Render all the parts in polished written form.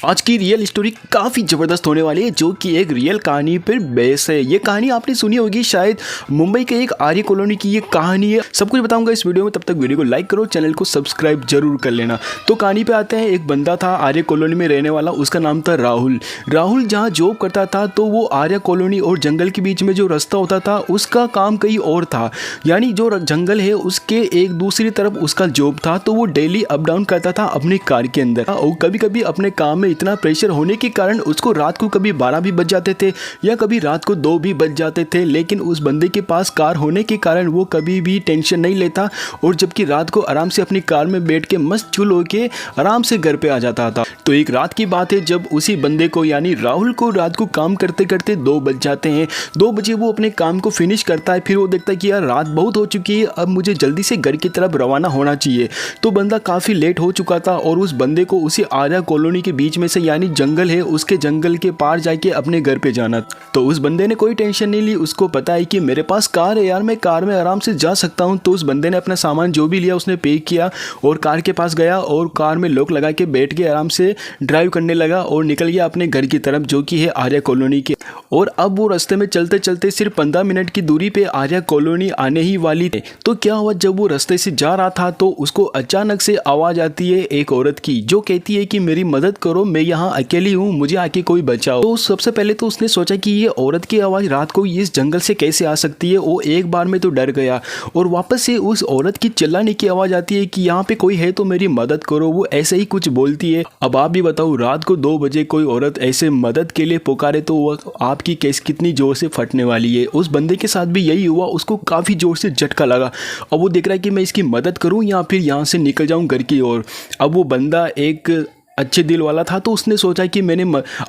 आज की real story काफ़ी ज़बरदस्त होने वाली है, जो कि एक रियल कहानी पर बेस है। ये कहानी आपने सुनी होगी शायद, मुंबई के एक आर्य कॉलोनी की ये कहानी है। सब कुछ बताऊंगा इस वीडियो में, तब तक वीडियो को लाइक करो, चैनल को सब्सक्राइब जरूर कर लेना। तो कहानी पे आते हैं। एक बंदा था आर्य कॉलोनी में रहने वाला, उसका नाम था राहुल। राहुल जहाँ जॉब करता था तो वो आर्य कॉलोनी और जंगल के बीच में जो रास्ता होता था उसका काम कहीं और था, यानी जो जंगल है उसके एक दूसरी तरफ उसका जॉब था। तो वो डेली अप डाउन करता था अपनी कार के अंदर, और कभी कभी अपने काम में इतना प्रेशर होने के कारण उसको रात को कभी 12 भी बज जाते थे या कभी रात को 2 भी बज जाते थे। लेकिन उस बंदे के पास कार होने के कारण वो कभी भी टेंशन नहीं लेता, और जबकि रात को आराम से अपनी कार में बैठ के मस्त चुल होके आराम से घर पे आ जाता था। तो एक रात की बात है जब उसी बंदे को यानी राहुल को रात को काम करते करते 2 बज जाते हैं। 2 बजे वो अपने काम को फिनिश करता है। फिर वो देखता है कि यार रात बहुत हो चुकी है, अब मुझे जल्दी से घर की तरफ रवाना होना चाहिए। तो बंदा काफ़ी लेट हो चुका था और उस बंदे को उसी आर्या कॉलोनी के बीच में से यानी जंगल है उसके जंगल के पार जाके अपने घर पे जाना। तो उस बंदे ने कोई टेंशन नहीं ली, उसको पता है कि मेरे पास कार है यार, मैं कार में आराम से जा सकता हूँ। तो उस बंदे ने अपना सामान जो भी लिया उसने पे किया और कार के पास गया और कार में लॉक लगा के बैठ के आराम से ड्राइव करने लगा और निकल गया अपने घर की तरफ, जो कि है आर्या कॉलोनी के। और अब वो रास्ते में चलते चलते सिर्फ 15 मिनट की दूरी पे आर्या कॉलोनी आने ही वाली थी। तो क्या हुआ, जब वो रास्ते से जा रहा था तो उसको अचानक से आवाज आती है एक औरत की, जो कहती है कि मेरी मदद करो, मैं यहाँ अकेली हूँ, मुझे आके कोई बचाओ। तो सबसे पहले तो उसने सोचा कि ये औरत की आवाज रात को इस जंगल से कैसे आ सकती है। वो एक बार में तो डर गया और वापस से उस औरत की चिल्लाने की आवाज आती है कि यहाँ पे कोई है तो मेरी मदद करो। वो ऐसे ही कुछ बोलती है। अब आप भी बताओ, रात को 2 बजे कोई औरत ऐसे मदद के लिए पुकारे तो वो आपकी केस कितनी जोर से फटने वाली है। उस बंदे के साथ भी यही हुआ, उसको काफी जोर से झटका लगा। अब वो देख रहा है कि मैं इसकी मदद करूं या फिर यहाँ से निकल जाऊं घर की ओर। अब वो बंदा एक अच्छे दिल वाला था, तो उसने सोचा कि मैंने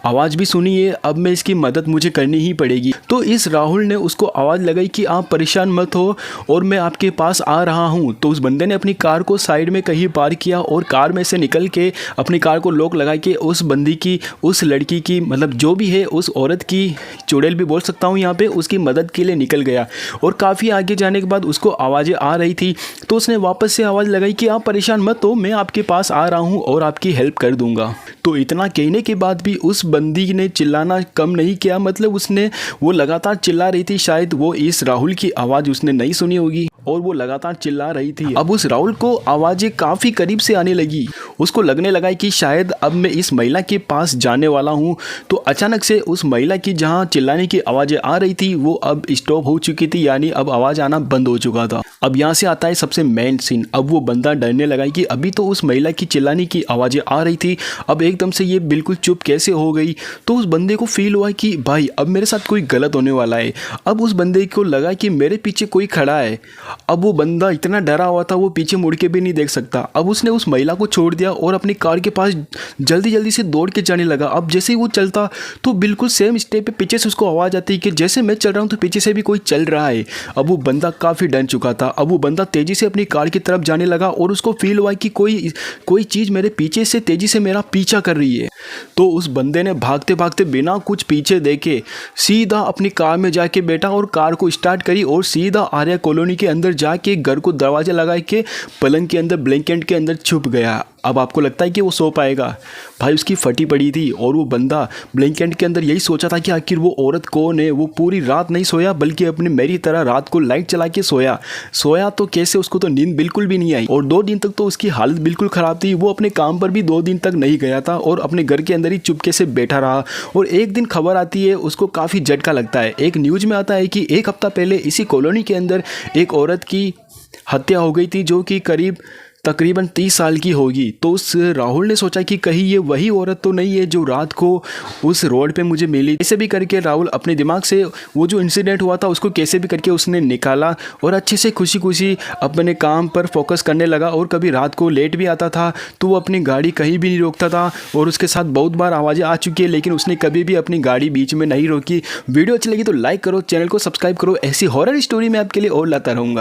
आवाज़ भी सुनी है, अब मैं इसकी मदद मुझे करनी ही पड़ेगी। तो इस राहुल ने उसको आवाज़ लगाई कि आप परेशान मत हो और मैं आपके पास आ रहा हूँ। तो उस बंदे ने अपनी कार को साइड में कहीं पार किया और कार में से निकल के अपनी कार को लॉक लगा के उस बंदी की, उस लड़की की, मतलब जो भी है उस औरत की, चुड़ैल भी बोल सकता हूँ यहाँ पे, उसकी मदद के लिए निकल गया। और काफ़ी आगे जाने के बाद उसको आवाज़ें आ रही थी, तो उसने वापस से आवाज़ लगाई कि आप परेशान मत हो, मैं आपके पास आ रहा हूँ और आपकी हेल्प कर दूंगा। तो इतना कहने के बाद भी उस बंदी ने चिल्लाना कम नहीं किया, मतलब वो लगातार चिल्ला रही थी। शायद वो इस राहुल की आवाज़ उसने नहीं सुनी होगी और वो लगातार चिल्ला रही थी। अब उस राहुल को आवाज़ें काफ़ी करीब से आने लगी। उसको लगने लगा कि शायद अब मैं इस महिला के पास जाने वाला हूँ। तो अचानक से उस महिला की जहाँ चिल्लाने की आवाज़ें आ रही थी वो अब स्टॉप हो चुकी थी, यानी अब आवाज़ आना बंद हो चुका था। अब यहाँ से आता है सबसे मेन सीन। अब वो बंदा डरने लगा कि अभी तो उस महिला की चिल्लाने की आवाज़ें आ रही थी, अब एकदम से ये बिल्कुल चुप कैसे हो गई। तो उस बंदे को फील हुआ कि भाई अब मेरे साथ कोई गलत होने वाला है। अब उस बंदे को लगा कि मेरे पीछे कोई खड़ा है। अब वो बंदा इतना डरा हुआ था वो पीछे मुड़ के भी नहीं देख सकता। अब उसने उस महिला को छोड़ दिया और अपनी कार के पास जल्दी जल्दी से दौड़ के जाने लगा। अब जैसे ही वो चलता तो बिल्कुल सेम स्टेप पे पीछे से उसको आवाज़ आती है कि जैसे मैं चल रहा हूँ तो पीछे से भी कोई चल रहा है। अब वो बंदा काफ़ी डर चुका था। अब वो बंदा तेज़ी से अपनी कार की तरफ जाने लगा और उसको फील हुआ कि कोई चीज़ मेरे पीछे से तेज़ी से मेरा पीछा कर रही है। तो उस बंदे ने भागते भागते बिना कुछ पीछे देखे सीधा अपनी कार में जाके बैठा और कार को स्टार्ट करी और सीधा आर्या कॉलोनी के अंदर जाके घर को दरवाजा लगा के पलंग के अंदर, ब्लैंकेट के अंदर छुप गया। अब आपको लगता है कि वो सो पाएगा? भाई उसकी फटी पड़ी थी और वो बंदा ब्लैंकेट के अंदर यही सोचा था कि आखिर वो औरत कौन है। वो पूरी रात नहीं सोया, बल्कि अपनी मेरी तरह रात को लाइट चला के सोया तो कैसे, उसको तो नींद बिल्कुल भी नहीं आई और 2 दिन तक तो उसकी हालत बिल्कुल ख़राब थी। वो अपने काम पर भी 2 दिन तक नहीं गया था और अपने घर के अंदर ही चुपके से बैठा रहा। और एक दिन खबर आती है, उसको काफ़ी झटका लगता है। एक न्यूज़ में आता है कि 1 हफ्ता पहले इसी कॉलोनी के अंदर एक औरत की हत्या हो गई थी, जो कि तकरीबन 30 साल की होगी। तो उस राहुल ने सोचा कि कहीं ये वही औरत तो नहीं है जो रात को उस रोड पे मुझे मिली। कैसे भी करके राहुल अपने दिमाग से वो जो इंसिडेंट हुआ था उसको कैसे भी करके उसने निकाला और अच्छे से खुशी खुशी अपने काम पर फोकस करने लगा। और कभी रात को लेट भी आता था तो वो अपनी गाड़ी कहीं भी नहीं रोकता था और उसके साथ बहुत बार आवाज़ें आ चुकी है, लेकिन उसने कभी भी अपनी गाड़ी बीच में नहीं रोकी। वीडियो अच्छी लगी तो लाइक करो, चैनल को सब्सक्राइब करो। ऐसी हॉरर स्टोरी मैं आपके लिए और लाता रहूँगा।